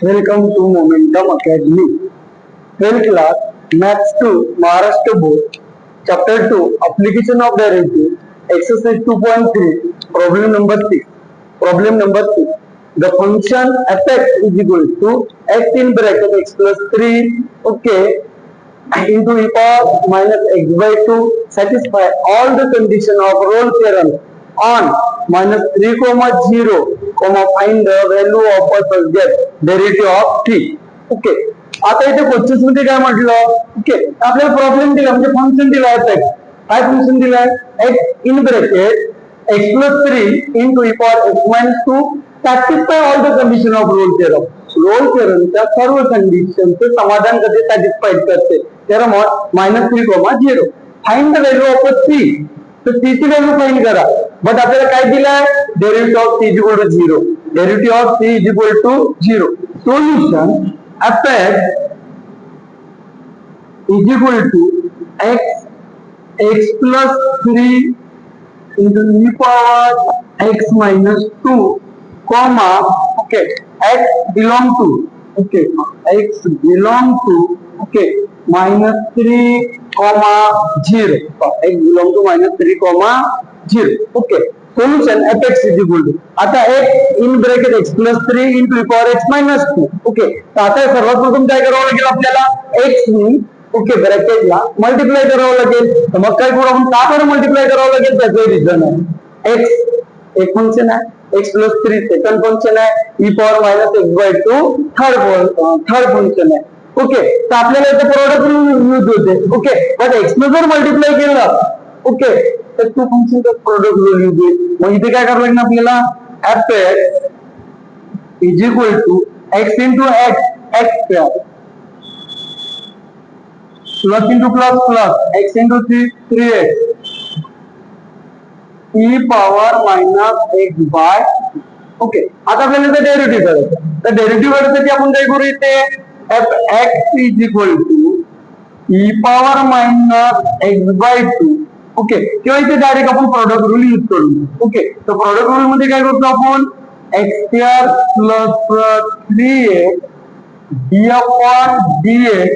Welcome to Momentum Academy. 12th class, Maths 2, Maharashtra Board, Chapter 2, Application of Derivative, Exercise 2.3, Problem number 6. Problem number 6. The function fx is equal to x in bracket x plus 3, okay, into e power minus x by 2 satisfy all the condition of Rolle's theorem on minus 3 comma 0 comma find the value of a subject derivative of t. Okay, आता इथे questions मध्ये काय म्हटलं, okay आपल्याला problem दिला म्हणजे function दिला आहे, काय फंक्शन दिलाय, x in bracket x plus 3 into e power x minus 2 satisfy all the condition of Rolle's theorem. Rolle थेरमच्या सर्व कंडिशनचे समाधान कसे सॅटिस्फाईड करते, theorem on minus 3 comma 0 find the value of C. तर सी ची व्हॅल्यू फाइंड करा, but आपल्याला काय दिलाय, derivative of C is equal to 0. Derivative of C is equal to 0. Solution fx is equal to x plus 3 into e power x minus 2 comma, okay, x belong to, okay, x belong to, okay, minus 3 comma 0, x belong to minus 3 comma 0, okay. Solution fx is equal to, आता x in bracket x plus 3 into e power x minus 2, okay. तर आता सर्वात प्रथम काय करावं लागेल आपल्याला, x नी, ओके, ब्रॅकेटला मल्टिप्लाय करावं लागेल. तर मग काय करू आपण, का बरं मल्टिप्लाय करावं लागेल, त्याचं रिझन आहे. x एक फंक्शन आहे, x प्लस 3 सेकंड फंक्शन आहे, e power minus x by 2 third function आहे. ओके, तर आपल्याला इथे प्रोडक्ट रूल यूज होते. ओके, बट x ने जर मल्टिप्लाय केलं, ओके, तर टू फंक्शनचा प्रोडक्ट रूल यूज होईल. मग इथे काय करावं लागेल आपल्याला, fx is equal to x into x square plus into plus plus x into 3x e power minus x by, okay. आता आपल्याला इथे डेरिव्हेटिव्ह करायचं, तर डेरिव्हेटिव्ह करण्यासाठी आपण काय करू, इथे fx is equal to e power minus x by 2, okay, किंवा इथे डायरेक्ट आपण प्रोडक्ट रूल यूज करू. ओके, तर प्रोडक्ट रूल मध्ये काय करतो आपण, x square plus 3x d upon dx,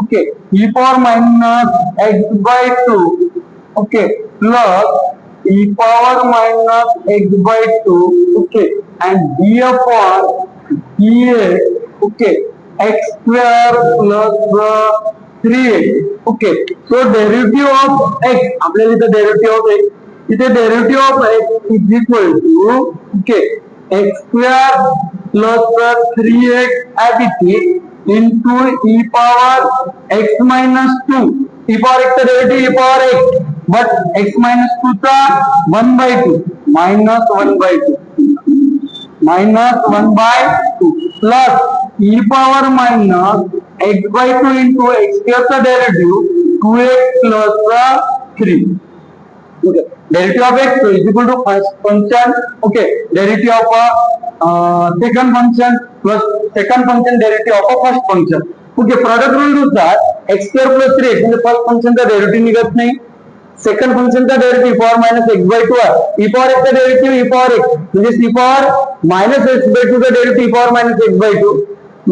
okay, e power minus x by 2, okay, plus e power minus x by 2, okay, and d upon dx, okay, x square plus 3x, okay. So derivative of x, आपल्याला इथे derivative of x, इथे derivative of x is equal to, okay, x square plus 3x at it into e power x minus 2, e power x चा derivative e power x, but x minus 2 चा 1 by 2 minus 1 by 2 plus e power minus x by 2 into x square चा derivative 2x plus 3. Okay, derivative of x is equal to first function, okay, derivative of second function plus second function derivative of a first function. Okay, product rule नुसार x square plus 3x म्हणजे first function चा derivative निघत नाही, second function का derivative power minus x by 2 आहे, e power x चा derivative e power x म्हणजे c power minus x by 2 चा derivative e power minus x by 2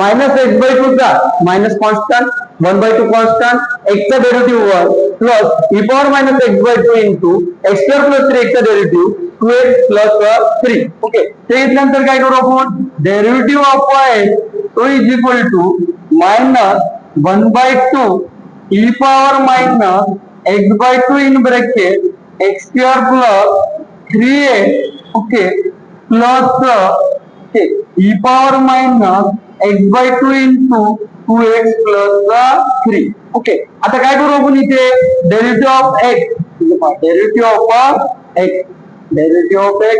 minus x by 2 चा minus constant 1 by 2 constant x चा derivative 1 plus e power minus x by 2 into x square plus 3x चा derivative 2x plus 3. Okay, ते घेतल्यानंतर काय करू आपण, derivative of y तो is equal to minus 1 by 2 e power minus x by 2 in bracket x square plus 3x, okay, plus okay, e power minus x by 2 into 2x plus 3. Okay, आता काय करू आपण इथे, derivative of x, derivative of x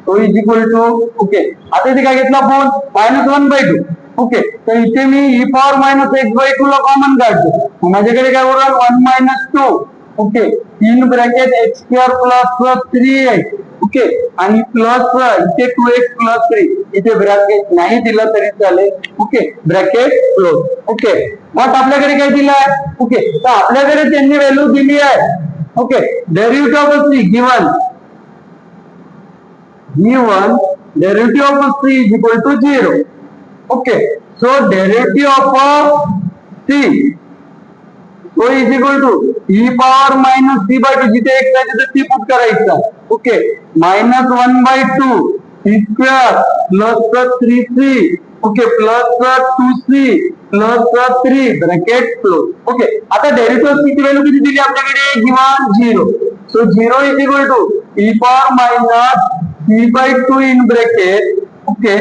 तो is equal to, okay, आता इथे काय घेतलं आपण, मायनस 1 by 2, ओके, तर इथे मी e power minus x by 2 ला कॉमन काढतो, माझ्याकडे काय होणार 1 minus 2, okay, in bracket x square plus 3x, okay, आणि प्लस इथे 2x प्लस 3, इथे ब्रॅकेट नाही दिला तरी चालेल, ओके, ब्रॅकेट क्लोज. ओके, मग आपल्याकडे काय दिलं आहे, ओके, तर आपल्याकडे त्यांनी व्हॅल्यू दिली आहे, okay, derivative of c given derivative of c is equal to 0. Okay, so derivative of C तो is equal to E power minus C by two, जिथे एक्स आहे तिथे सी पुट करायचा. ओके, minus 1/2 C square plus 3c okay plus 2c plus 3 bracket close. Okay, आता derivative C ची value किती दिली आपल्याकडे, given 0. So 0 is equal to E power minus C by 2 in bracket okay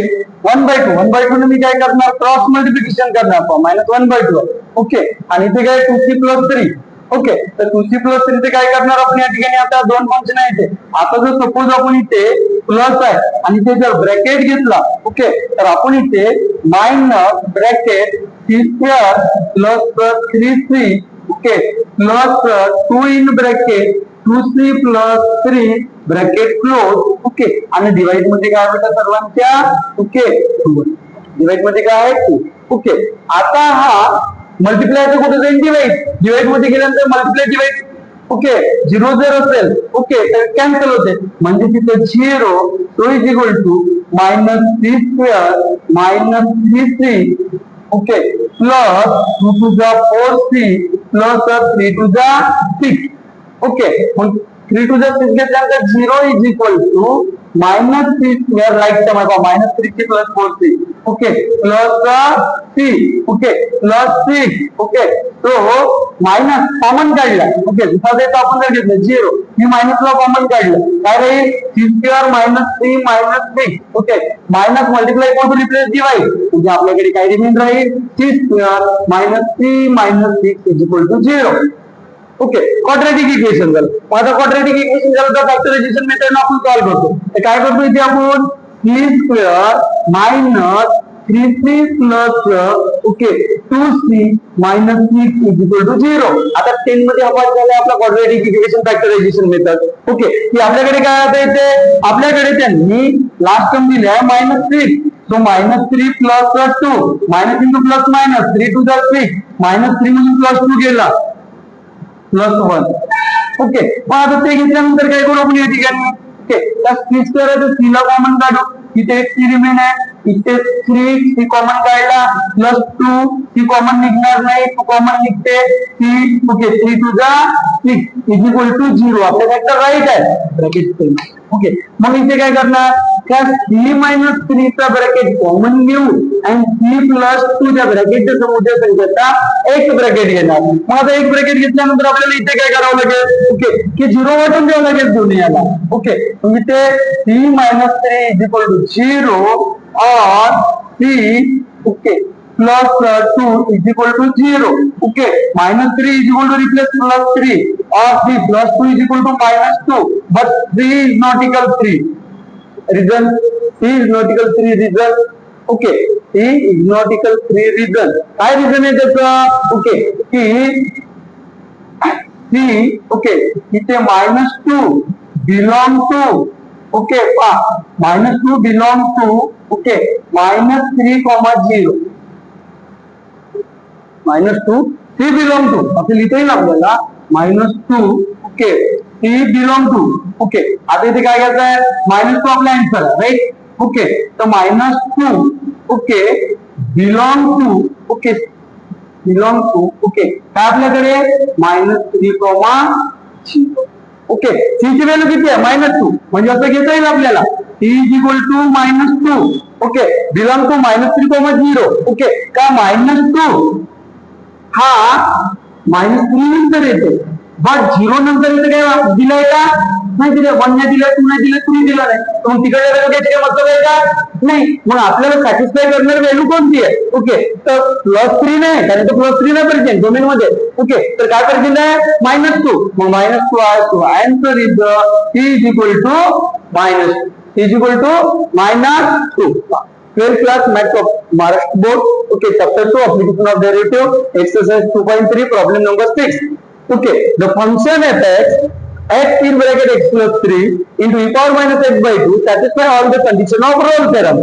1/2 ने मी काय करणार, क्रॉस मल्टिप्लिकेशन करणार मायनस 1/2. ओके, आणि इथे काय 2c प्लस 3. ओके, तर 2c प्लस 3 ते काय करणार आपण या ठिकाणी, आता दोन फंक्शन आहे इथे. आता जर सपोज आपण इथे प्लस आहे आणि इथे जर ब्रॅकेट घेतला ओके, तर आपण इथे minus bracket c square plus 3c okay plus 2 in bracket 2c plus 3 bracket close. Okay, आणि डिवाइड मध्ये काय होतं सर्वांच्या, ओके डिवाइड मध्ये काय आहे 2. ओके, आता हा मल्टिप्लाय कुठे जाईल, डिवाइड मध्ये गेल्यानंतर मल्टिप्लाय डिवाइड. ओके, 0 जर असेल ओके तर कॅन्सल होते, म्हणजे तिथे 0 तो is equal to minus c square minus 3c okay plus 2 to the 4c plus 3 to the 6. Okay, मग 3 टू द 6 घेतल्यानंतर 0 is equal to minus c square right term आहे minus 3c plus 4c okay plus c okay plus 6. Okay, तो minus common काढला. Okay, दुसरा देतो आपण जर घेतलं 0, मी मायनसला कॉमन काढलं काय राहील, c square minus 3 minus 6. Okay, minus multiply करून रिप्लेस डिवाइड, म्हणजे आपल्याकडे काय रिमेन राहील, c square minus 3 minus 6 is equal to 0. Okay, quadratic equation झालं. आता क्वाड्रॅटिक इक्वेशन झालं तर फॅक्टरायझेशन मेथड आपण सॉल्व्ह करतो. तर काय करतो इथे आपण, c square minus 3c plus okay 2c minus 6 is equal to 0. आता 10 मध्ये आपण झालं आपला quadratic equation factorization method. Okay, की आपल्याकडे काय आता इथे, आपल्याकडे त्यांनी लास्ट टर्म दिली आहे minus 3. So minus 3 plus 2 minus into plus minus 3 to the 6 minus 3 मधून प्लस 2 गेला प्लस 1. ओके, मग आता ते घेतल्यानंतर काय करू आपण या ठिकाणी, ओके त्या सी स्क्वेअर आहे तर सी ला कॉमन काढू, इथे 3 रिमेन आहे, इथे 3 सी कॉमन काढला प्लस 2 सी कॉमन निघणार नाही, 2 कॉमन निघते C. Okay, 3 to the 6 is equal to 0. आपल्या फॅक्टर राईट आहे ब्रॅकेट. ओके, मग इथे काय करणार, त्या सी मायनस 3 चा ब्रॅकेट कॉमन घेऊ आणि सी प्लस 2 त्या ब्रॅकेटच्या समोरच्या संख्येचा एक ब्रॅकेट घेणार. मग आता एक ब्रॅकेट घेतल्यानंतर आपल्याला इथे काय करावं लागेल, ओके की 0 वाटून द्यावं लागेल दोन्ही याला. ओके, मग इथे c minus 3 is equal to 0 और c okay plus 2 is equal to 0. Okay, minus 3 is equal to replace plus 3 और c plus 2 is equal to minus 2 but 3 is not equal 3. Reason C is not equal 3 reason. Okay, C is not equal 3 reason. काय reason आहे त्याचं, okay की C okay इथे -2 belong to okay -2 belong to okay -3, 0 -2 C belong to असं लिहिता येईल आपल्याला -2 okay C belong to. Okay, आता इथे काय करायचं आहे, -2 आपला आन्सर आहे राईट. ओके, तर -2 ओके बिलॉंग टू ओके काय आपल्याकडे -3, ओके सी ची व्हॅल्यू किती आहे -2, म्हणजे असं घेता येईल आपल्याला C is equal to -2 okay belong to -3, 0. Okay, का -2 हा -3 नंतर येते बट 0 नंतर इथे काय दिलंय का, नाही दिलं. 1 नाही दिलं, 2 नाही दिलं, 3 दिलं नाही, तर मग तिकडे व्हॅल्यू काय मतलब आहे का, नाही. मग आपल्याला सॅटिस्फाय करणारी व्हॅल्यू कोणती आहे, ओके तर +3 नाही, कारण तो +3 नाही पाहिजे डोमेन मध्ये. ओके, तर काय पाहिजे आहे -2, मग -2 आहे. So answer is C is equal to -2. 12th class maths of Maharashtra board. Okay, chapter 2 application of derivative exercise 2.3 problem number 6. Okay, the function f(x in bracket x plus 3 into e power minus x by 2) satisfy all the condition of Rolle's theorem.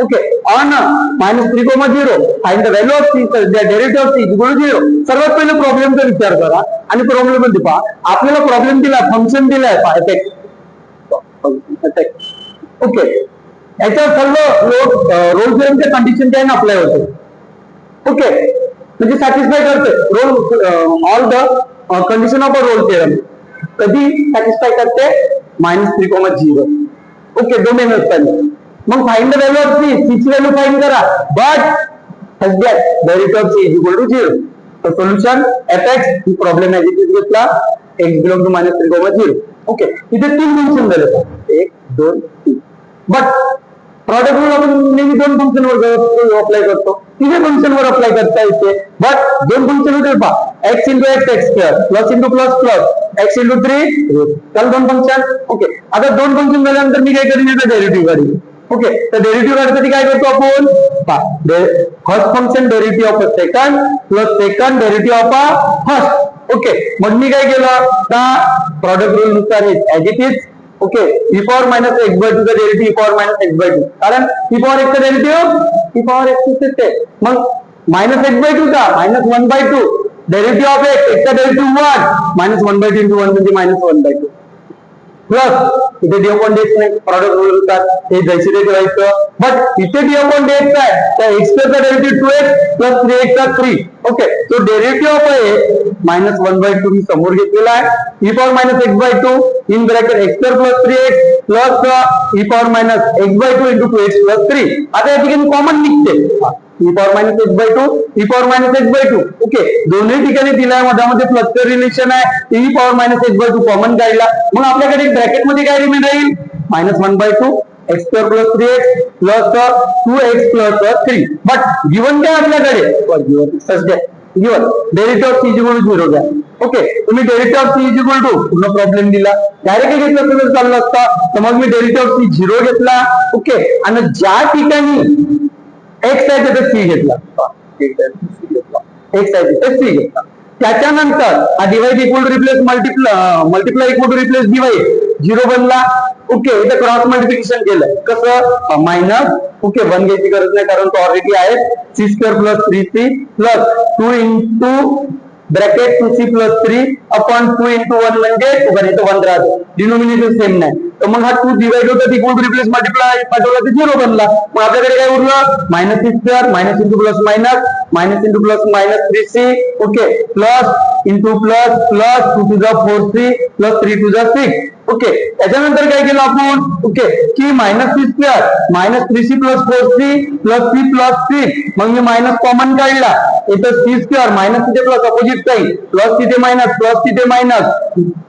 Okay, on -3, 0 find the value of c, the derivative of c is equal to 0. सर्वात पहिले प्रॉब्लेमचा विचार करा आणि problem मध्ये पहा, आपल्याला problem दिला, function दिलाय fx. ओके, याच्या सर्व रोल पण त्या कंडिशनच्या अप्लाय होते. ओके, म्हणजे सॅटिस्फाय करते Rolle all the condition of a Rolle theorem. कधी सॅटिस्फाय करते? -3,0. ओके, डोमेन असताना. मग find the value of c ची व्हॅल्यू फाइंड करा, बट सध्यात derivative of C is equal to 0. तर सोल्युशन fx ही प्रॉब्लेम आहे जिथे घेतला x बिलॉंग टू -3,0. ओके, इथे 3 फंक्शन झाले, 1 2 3. बट प्रॉडक्ट रूल आपण नेहमी 2 फंक्शन वर अप्लाय करतो, 3 फंक्शन वर अप्लाय करता येते. बट 2 फंक्शन होते पहा, x × x x² plus × plus plus x × 3 चल 2 फंक्शन. ओके, आता 2 फंक्शन झाल्यानंतर मी काय करीन, याचा डेरिव्हेटिव्ह काढीन. ओके, तर डेरिव्हेटिव्ह काढण्यासाठी काय करतो आपण, first function derivative of a second plus second derivative of a first. Okay, मग मी काय केलं, प्रॉडक्ट रूल नुसार as it is. Okay, e power -x/2 चा डेरिव्हेटिव्ह e पॉवर -x/2, कारण e पॉवर x चा डेरिव्हेटिव्ह e पॉवर x येते. मग -x/2 का -1/2 डेरिव्हेटिव्ह ऑफ x चा डेरिव्हेटिव्ह 1 -1/2 × 1 म्हणजे -1/2 प्लस इथे डी अपॉन dx नाही, प्रॉडक्ट रूल नुसार हे जैसे ते ठेवायचं. बट इथे डी अपॉन dx आहे, त्या x चा डेरिव्हेटिव्ह 2x प्लस 3x चा 3. ओके, तो डेरिव्हेटिव्ह ऑफ आहे -1/2 मी समोर घेतलेला आहे, e power -x/2 in bracket x² plus 3x plus e power -x/2 × 2x plus 3. आता या ठिकाणी कॉमन निघते e power -x/2 e power -x/2. Okay, दोन्ही ठिकाणी दिलाय, मधामध्ये प्लसचं रिलेशन आहे, e पॉवर -x/2 कॉमन काढला. मग आपल्याकडे ब्रॅकेट मध्ये काय रिमेन राहील, -1/2 x² plus 3x plus 2x plus 3. But given काय आपल्याकडे, given derivative of C is equal to 0 घ्या. ओके, तुम्ही डेरिव्हेटिव्ह ऑफ सी इज इक्वल टू पूर्ण प्रॉब्लेम दिला, डायरेक्ट घेतलं तर चाललं असतं. तर मग मी डेरिव्हेटिव्ह ऑफ सी 0 घेतला. ओके, आणि ज्या ठिकाणी x आहे तिथे c घेतला, x आहे तिथे c घेतला. त्याच्यानंतर हा divide equal to replace multiply equal to replace divide 0 बनला. ओके, इथे क्रॉस मल्टिप्लिकेशन केलं, कसं मायनस. ओके, 1 घ्यायची गरज नाही कारण तो ऑलरेडी आहे, c² plus 3c plus 2 into bracket 2c plus 3 upon 2 into 1 म्हणजे 1 राहतो, डिनोमिनेटर सेम नाही. तर मग हा 2 डिवाइड होतात, इक्वल टू रिप्लेस मल्टिप्लाय पाठवला तर 0 बनला. मग आपल्याकडे काय उरलं, -c² minus into plus minus into plus -3c. Okay, plus into plus plus 2 to the 4c plus 3 to the 6. Okay, त्याच्यानंतर काय केलं आपण, ओके, की -c² -3c plus 4c plus c plus 6. मग मी मायनस कॉमन काढला, इथं c² मायनस तिथे प्लस अपोजिट साईड प्लस तिथे मायनस प्लस तिथे मायनस.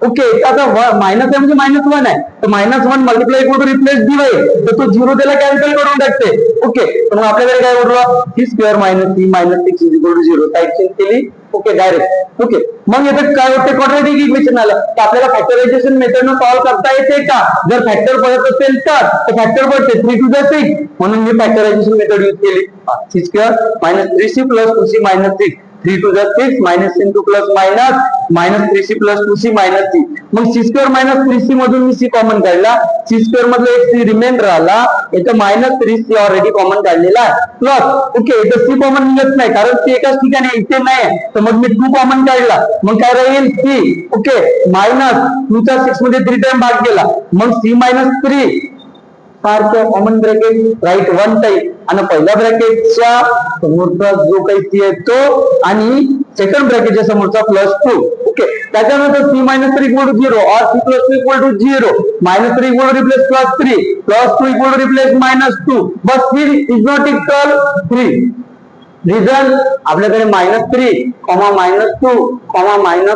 ओके, आता मायनस आहे म्हणजे -1 आहे, तर -1 multiply equal to replace divide, तर तो 0 त्याला कॅन्सल करून टाकते. ओके, तर मग आपल्याकडे काय उरलं, c² minus c minus 6 is equal to 0. Side change केली. Okay, direct. ओके, मग इथे काय होते, क्वाड्रॅटिक इक्वेशन आलं, तर आपल्याला फॅक्टरायझेशन मेथडनं सॉल्व्ह करता येते का, जर फॅक्टर पडत असेल तर फॅक्टर पडते 3 to the 6, म्हणून मी फॅक्टरायझेशन मेथड यूज केली. c² minus 3c plus 2c minus 6 3 to the 6 minus into plus minus 3c plus 2c minus 6. मग c² मायनस 3c मधून मी c कॉमन काढला, c² मधला एक c रिमेन राहिला, इथं -3c ऑलरेडी कॉमन काढलेला आहे प्लस. ओके, इथं c कॉमन निघत नाही कारण c एकाच ठिकाणी इथे नाही, तर मग मी 2 कॉमन काढला, मग काय राहील c. ओके, मायनस 2 चा 6 मध्ये 3 टाइम भाग गेला, मग c मायनस 3 सारखं कॉमन ब्रॅकेट राईट 1 टाइम, आणि पहिल्या ब्रॅकेटच्या समोरचा जो काही c आहे तो, आणि सेकंड ब्रॅकेटच्या समोरचा +2. ओके, त्याच्यानंतर c मायनस 3 इक्वल टू 0 और c plus 2 equal to 0, -3 equal to replace +3 +2 equal to replace -2, but c is not equal 3. Reason आपल्याकडे -3, -2, -1,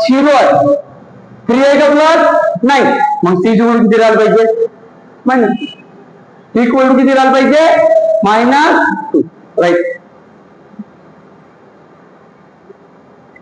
0 आहे. 3 आहे का प्लस नाही, मग c इक्वल किती राहायला पाहिजे, -2 इक्वल टू किती राहायला पाहिजे, -2. राईट.